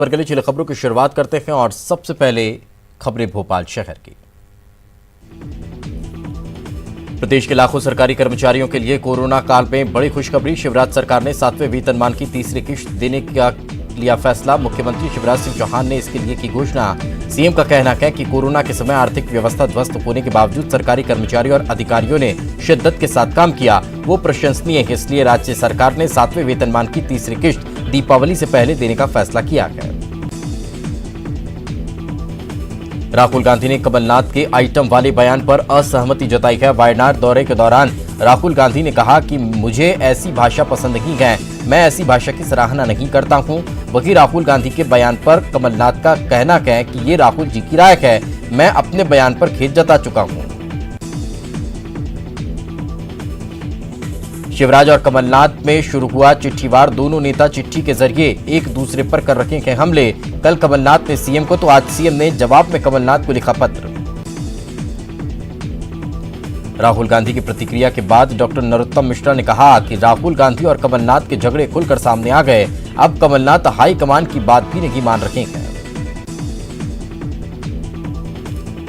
पर के लिए चलिए खबरों की शुरुआत करते हैं और सबसे पहले खबरें भोपाल शहर की। प्रदेश के लाखों सरकारी कर्मचारियों के लिए कोरोना काल में बड़ी खुशखबरी। शिवराज सरकार ने 7वें वेतनमान की तीसरी किश्त देने का लिया फैसला। मुख्यमंत्री शिवराज सिंह चौहान ने इसके लिए की घोषणा। सीएम का कहना है कि कोरोना के समय आर्थिक व्यवस्था ध्वस्त होने के बावजूद सरकारी कर्मचारियों और अधिकारियों ने शिद्दत के साथ काम किया, वो प्रशंसनीय है। इसलिए राज्य सरकार ने 7वें वेतनमान की तीसरी किश्त दीपावली से पहले देने का फैसला किया है। राहुल गांधी ने कमलनाथ के आइटम वाले बयान पर असहमति जताई है। वायनाड दौरे के दौरान राहुल गांधी ने कहा कि मुझे ऐसी भाषा पसंद नहीं है, मैं ऐसी भाषा की सराहना नहीं करता हूं। वहीं राहुल गांधी के बयान पर कमलनाथ का कहना है कि ये राहुल जी की राय है, मैं अपने बयान पर खेद जता चुका हूं। शिवराज और कमलनाथ में शुरू हुआ चिट्ठीवार। दोनों नेता चिट्ठी के जरिए एक दूसरे पर कर रखे हैं हमले। कल कमलनाथ ने सीएम को तो आज सीएम ने जवाब में कमलनाथ को लिखा पत्र। राहुल गांधी की प्रतिक्रिया के बाद डॉक्टर नरोत्तम मिश्रा ने कहा कि राहुल गांधी और कमलनाथ के झगड़े खुलकर सामने आ गए। अब कमलनाथ हाईकमान की बात भी नहीं मान रहे हैं।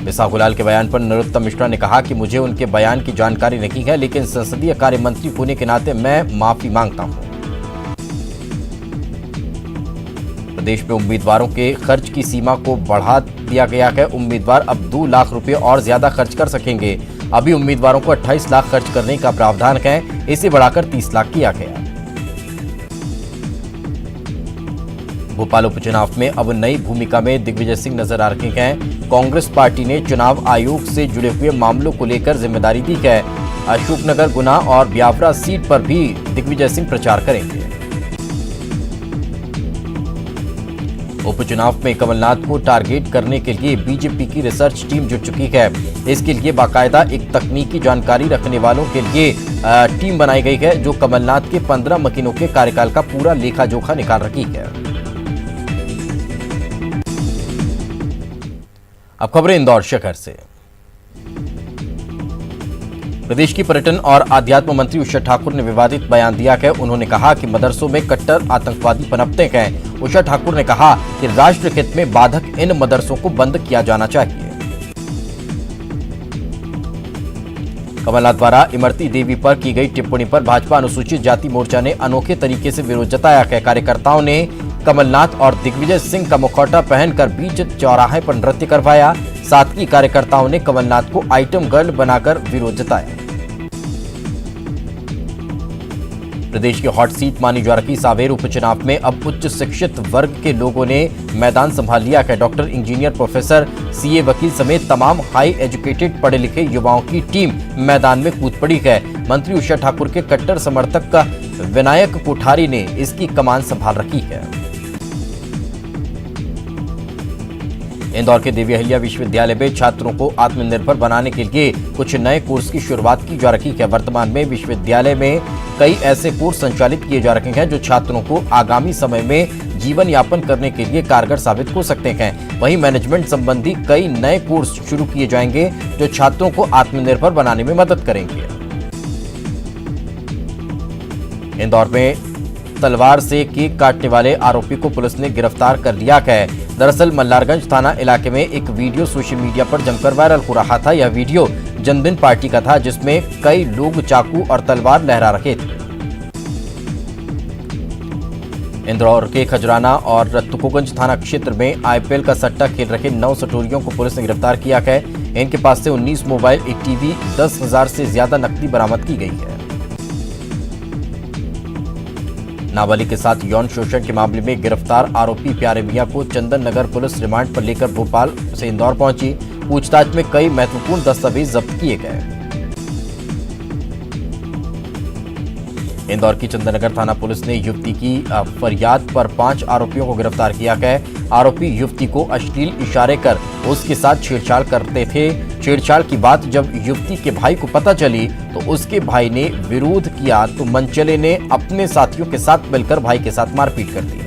बिसाहुलाल के बयान पर नरोत्तम मिश्रा ने कहा कि मुझे उनके बयान की जानकारी नहीं है, लेकिन संसदीय कार्य मंत्री होने के नाते मैं माफी मांगता हूं। प्रदेश में उम्मीदवारों के खर्च की सीमा को बढ़ा दिया गया है। उम्मीदवार अब 2 लाख रुपए और ज्यादा खर्च कर सकेंगे। अभी उम्मीदवारों को 28 लाख खर्च करने का प्रावधान है, इसे बढ़ाकर 30 लाख किया गया। भोपाल उपचुनाव में अब नई भूमिका में दिग्विजय सिंह नजर आ रहे हैं। कांग्रेस पार्टी ने चुनाव आयोग से जुड़े हुए मामलों को लेकर जिम्मेदारी दी है। अशोकनगर, गुना और ब्यावरा सीट पर भी दिग्विजय सिंह प्रचार करेंगे। उपचुनाव में कमलनाथ को टारगेट करने के लिए बीजेपी की रिसर्च टीम जुट चुकी है। इसके लिए बाकायदा एक तकनीकी जानकारी रखने वालों के लिए टीम बनाई गई है, जो कमलनाथ के 15 महीनों के कार्यकाल का पूरा लेखा जोखा निकाल रही है। अब खबरें इंदौर शहर से। प्रदेश की पर्यटन और आध्यात्म मंत्री उषा ठाकुर ने विवादित बयान दिया है। उन्होंने कहा कि मदरसों में कट्टर आतंकवादी पनपते हैं। उषा ठाकुर ने कहा कि राष्ट्र हित में बाधक इन मदरसों को बंद किया जाना चाहिए। कमलनाथ द्वारा इमरती देवी पर की गई टिप्पणी पर भाजपा अनुसूचित जाति मोर्चा ने अनोखे तरीके से विरोध जताया है। कार्यकर्ताओं ने कमलनाथ और दिग्विजय सिंह का मुखौटा पहनकर बीच चौराहे पर नृत्य करवाया। साथ ही कार्यकर्ताओं ने कमलनाथ को आइटम गर्ल बनाकर विरोध जताया। प्रदेश की हॉट सीट मानी जा रही सावेर उपचुनाव में अब उच्च शिक्षित वर्ग के लोगों ने मैदान संभाल लिया है। डॉक्टर, इंजीनियर, प्रोफेसर, सीए, वकील समेत तमाम हाई एजुकेटेड पढ़े लिखे युवाओं की टीम मैदान में कूद पड़ी है। मंत्री उषा ठाकुर के कट्टर समर्थक विनायक कोठारी ने इसकी कमान संभाल रखी है। इंदौर के देवी अहिल्या विश्वविद्यालय में छात्रों को आत्मनिर्भर बनाने के लिए कुछ नए कोर्स की शुरुआत की जा रही है। वर्तमान में विश्वविद्यालय में कई ऐसे कोर्स संचालित किए जा रहे हैं जो छात्रों को आगामी समय में जीवन यापन करने के लिए कारगर साबित हो सकते हैं। वहीं मैनेजमेंट संबंधी कई नए कोर्स शुरू किए जाएंगे जो छात्रों को आत्मनिर्भर बनाने में मदद करेंगे। इंदौर में तलवार से केक काटने वाले आरोपी को पुलिस ने गिरफ्तार कर लिया है। दरअसल मल्हारगंज थाना इलाके में एक वीडियो सोशल मीडिया पर जमकर वायरल हो रहा था। यह वीडियो जन्मदिन पार्टी का था, जिसमें कई लोग चाकू और तलवार लहरा रहे थे। इंदौर के खजराना और तुकोगंज थाना क्षेत्र में आईपीएल का सट्टा खेल रहे 9 सटोरियों को पुलिस ने गिरफ्तार किया है। इनके पास से 19 मोबाइल, एक टीवी, 10,000 से ज्यादा नकदी बरामद की गई है। नाबालिग के साथ यौन शोषण के मामले में गिरफ्तार आरोपी प्यारे मियां को चंदन नगर पुलिस रिमांड पर लेकर भोपाल से इंदौर पहुंची। पूछताछ में कई महत्वपूर्ण दस्तावेज जब्त किए गए। इंदौर की चंदननगर थाना पुलिस ने युवती की फरियाद पर 5 आरोपियों को गिरफ्तार किया है। आरोपी युवती को अश्लील इशारे कर उसके साथ छेड़छाड़ करते थे। छेड़छाड़ की बात जब युवती के भाई को पता चली तो उसके भाई ने विरोध किया तो मनचले ने अपने साथियों के साथ मिलकर भाई के साथ मारपीट कर दी।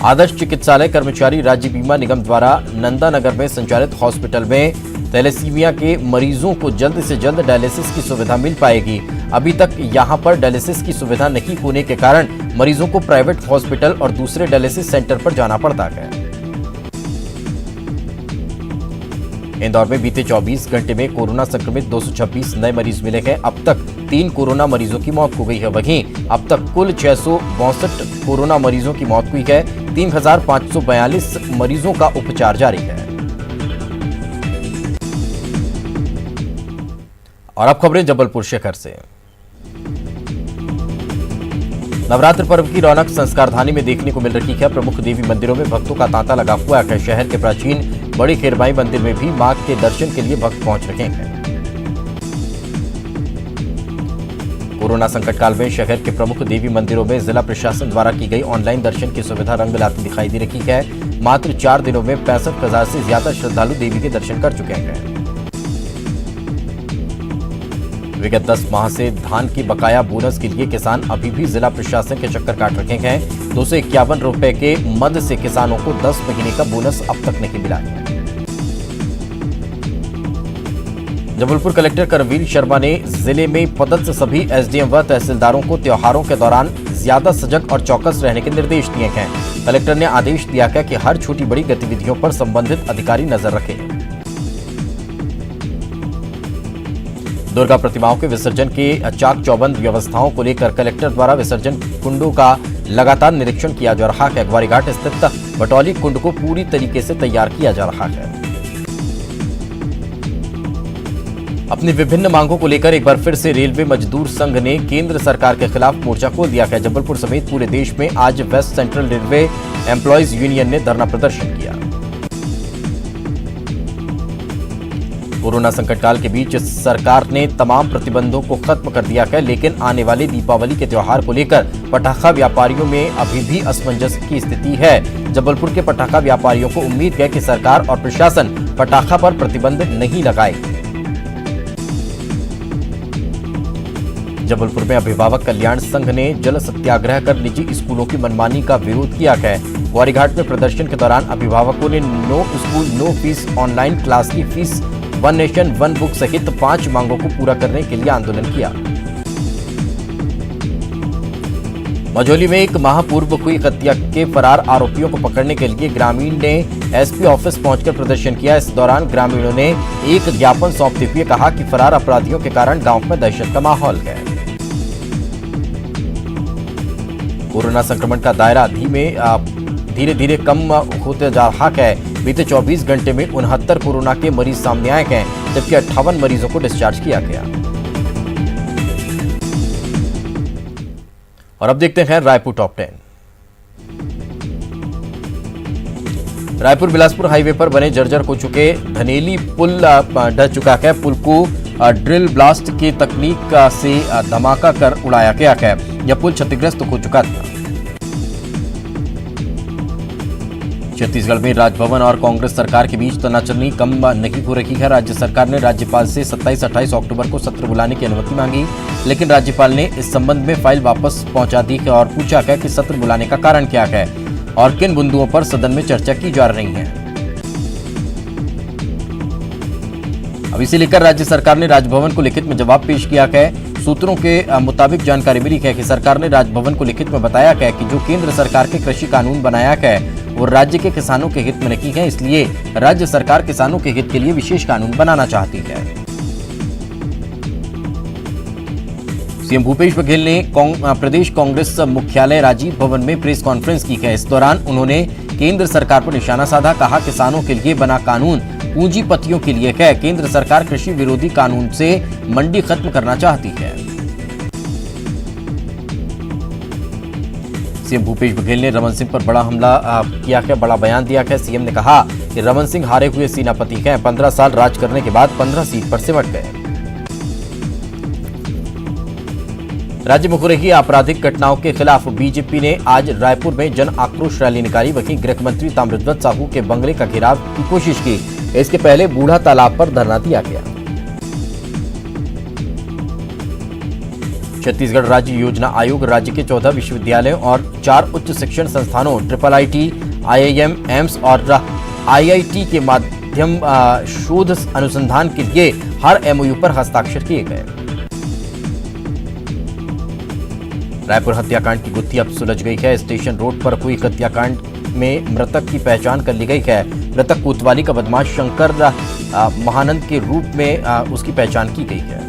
आदर्श चिकित्सालय कर्मचारी राज्य बीमा निगम द्वारा नंदानगर में संचालित हॉस्पिटल में थैलेसीमिया के मरीजों को जल्द से जल्द डायलिसिस की सुविधा मिल पाएगी। अभी तक यहां पर डायलिसिस की सुविधा नहीं होने के कारण मरीजों को प्राइवेट हॉस्पिटल और दूसरे डायलिसिस सेंटर पर जाना पड़ता है। इंदौर में बीते 24 घंटे में कोरोना संक्रमित 226 नए मरीज मिले हैं। अब तक 3 कोरोना मरीजों की मौत हो गई है। वहीं अब तक कुल 662 कोरोना मरीजों की मौत हुई है। 3542 मरीजों का उपचार जारी है। और अब खबरें जबलपुर शहर से। नवरात्र पर्व की रौनक संस्कारधानी में देखने को मिल रही है। प्रमुख देवी मंदिरों में भक्तों का तांता लगा हुआ है। शहर के प्राचीन बड़ी खेरबाई मंदिर में भी मां के दर्शन के लिए भक्त पहुंच रहे हैं। कोरोना संकट काल में शहर के प्रमुख देवी मंदिरों में जिला प्रशासन द्वारा की गई ऑनलाइन दर्शन की सुविधा रंग लाती दिखाई दे रही है। मात्र 4 दिनों में 65,000 से ज्यादा श्रद्धालु देवी के दर्शन कर चुके हैं। विगत 10 माह से धान की बकाया बोनस के लिए किसान अभी भी जिला प्रशासन के चक्कर काट रखे हैं। 251 रुपए के मद से किसानों को 10 महीने का बोनस अब तक नहीं मिला है। जबलपुर कलेक्टर करवीर शर्मा ने जिले में पदस्थ सभी एसडीएम व तहसीलदारों को त्योहारों के दौरान ज्यादा सजग और चौकस रहने के निर्देश दिए हैं। कलेक्टर ने आदेश दिया है कि हर छोटी बड़ी गतिविधियों पर संबंधित अधिकारी नजर रखें। दुर्गा प्रतिमाओं के विसर्जन के चाक चौबंद व्यवस्थाओं को लेकर कलेक्टर द्वारा विसर्जन कुंडों का लगातार निरीक्षण किया जा रहा है। ग्वारीघाट स्थित बटौली कुंड को पूरी तरीके से तैयार किया जा रहा है। अपनी विभिन्न मांगों को लेकर एक बार फिर से रेलवे मजदूर संघ ने केंद्र सरकार के खिलाफ मोर्चा खोल दिया है। जबलपुर समेत पूरे देश में आज West Central Railway Employees Union ने धरना प्रदर्शन किया। कोरोना संकट काल के बीच सरकार ने तमाम प्रतिबंधों को खत्म कर दिया है, लेकिन आने वाले दीपावली के त्योहार को लेकर पटाखा व्यापारियों में अभी भी असमंजस की स्थिति है। जबलपुर के पटाखा व्यापारियों को उम्मीद है कि सरकार और प्रशासन पटाखा पर प्रतिबंध नहीं लगाएगी। जबलपुर में अभिभावक कल्याण संघ ने जल सत्याग्रह कर निजी स्कूलों की मनमानी का विरोध किया है। ग्वारीघाट में प्रदर्शन के दौरान अभिभावकों ने no school no fees online class की फीस 1 नेशन 1 बुक सहित 5 मांगों को पूरा करने के लिए आंदोलन किया। मझौली में एक माह पूर्व हुई हत्या के फरार आरोपियों को पकड़ने के लिए ग्रामीण ने एसपी ऑफिस पहुंचकर प्रदर्शन किया। इस दौरान ग्रामीणों ने एक ज्ञापन सौंपते हुए कहा कि फरार अपराधियों के कारण गांव में दहशत का माहौल है। कोरोना संक्रमण का दायरा धीरे धीरे कम होते जा रहा है। बीते 24 घंटे में 69 कोरोना के मरीज सामने आए हैं, जबकि 58 मरीजों को डिस्चार्ज किया गया। और अब देखते हैं रायपुर टॉप 10। रायपुर बिलासपुर हाईवे पर बने जर्जर हो चुके धनेली पुल ढह चुका है। पुल को ड्रिल ब्लास्ट की तकनीक से धमाका कर उड़ाया गया है। यह पुल क्षतिग्रस्त हो चुका था। छत्तीसगढ़ में राजभवन और कांग्रेस सरकार के बीच तनातनी कम नहीं हो रही है। राज्य सरकार ने राज्यपाल से 27-28 अक्टूबर को सत्र बुलाने की अनुमति मांगी, लेकिन राज्यपाल ने इस संबंध में फाइल वापस पहुंचा दी है और पूछा है कि सत्र बुलाने का कारण क्या है और किन बिंदुओं पर सदन में चर्चा की जा रही है। अब इसे लेकर राज्य सरकार ने राजभवन को लिखित में जवाब पेश किया है। सूत्रों के मुताबिक जानकारी मिली है कि सरकार ने राजभवन को लिखित में बताया है कि जो केंद्र सरकार के कृषि कानून बनाया है वो राज्य के किसानों के हित में नहीं है, इसलिए राज्य सरकार किसानों के हित के लिए विशेष कानून बनाना चाहती है। सीएम भूपेश बघेल ने प्रदेश कांग्रेस मुख्यालय राजीव भवन में प्रेस कॉन्फ्रेंस की है। इस दौरान उन्होंने केंद्र सरकार पर निशाना साधा, कहा किसानों के लिए बना कानून पूंजीपतियों के लिए है। केंद्र सरकार कृषि विरोधी कानून से मंडी खत्म करना चाहती है। सीएम भूपेश बघेल ने रमन सिंह पर बड़ा हमला किया है, बड़ा बयान दिया है। सीएम ने कहा कि रमन सिंह हारे हुए सेनापति हैं, 15 साल राज करने के बाद 15 सीट पर सिमट गए। राज्य में हो रही आपराधिक घटनाओं के खिलाफ बीजेपी ने आज रायपुर में जन आक्रोश रैली निकाली। वहीं गृह मंत्री ताम्रध्वज साहू के बंगले का घेराव की कोशिश की। इसके पहले बूढ़ा तालाब पर धरना दिया गया। छत्तीसगढ़ राज्य योजना आयोग राज्य के 14 विश्वविद्यालयों और 4 उच्च शिक्षण संस्थानों IIIT, IIM, एम्स और IIT के माध्यम शोध अनुसंधान के लिए हर MOU पर हस्ताक्षर किए गए। रायपुर हत्याकांड की गुत्थी अब सुलझ गई है। स्टेशन रोड पर हुई हत्याकांड में मृतक की पहचान कर ली गई है। मृतक कोतवाली का बदमाश शंकर महानंद के रूप में उसकी पहचान की गई है।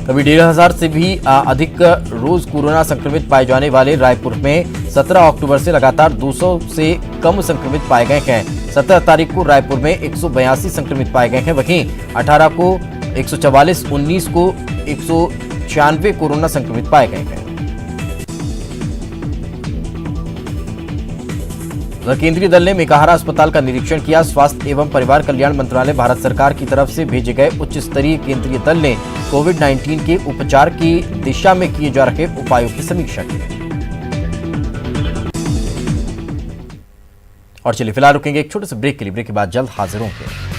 कभी 1,500 से भी अधिक रोज कोरोना संक्रमित पाए जाने वाले रायपुर में 17 अक्टूबर से लगातार 200 से कम संक्रमित पाए गए हैं। 17 तारीख को रायपुर में 182 संक्रमित पाए गए हैं, वहीं 18 को 144, 19 को 196 कोरोना संक्रमित पाए गए हैं। केंद्रीय दल ने मेकाहारा अस्पताल का निरीक्षण किया। स्वास्थ्य एवं परिवार कल्याण मंत्रालय भारत सरकार की तरफ से भेजे गए उच्च स्तरीय केंद्रीय दल ने कोविड-19 के उपचार की दिशा में किए जा रहे उपायों की समीक्षा की। और चलिए फिलहाल रुकेंगे एक छोटे से ब्रेक के लिए। ब्रेक के बाद जल्द हाजिर होंगे।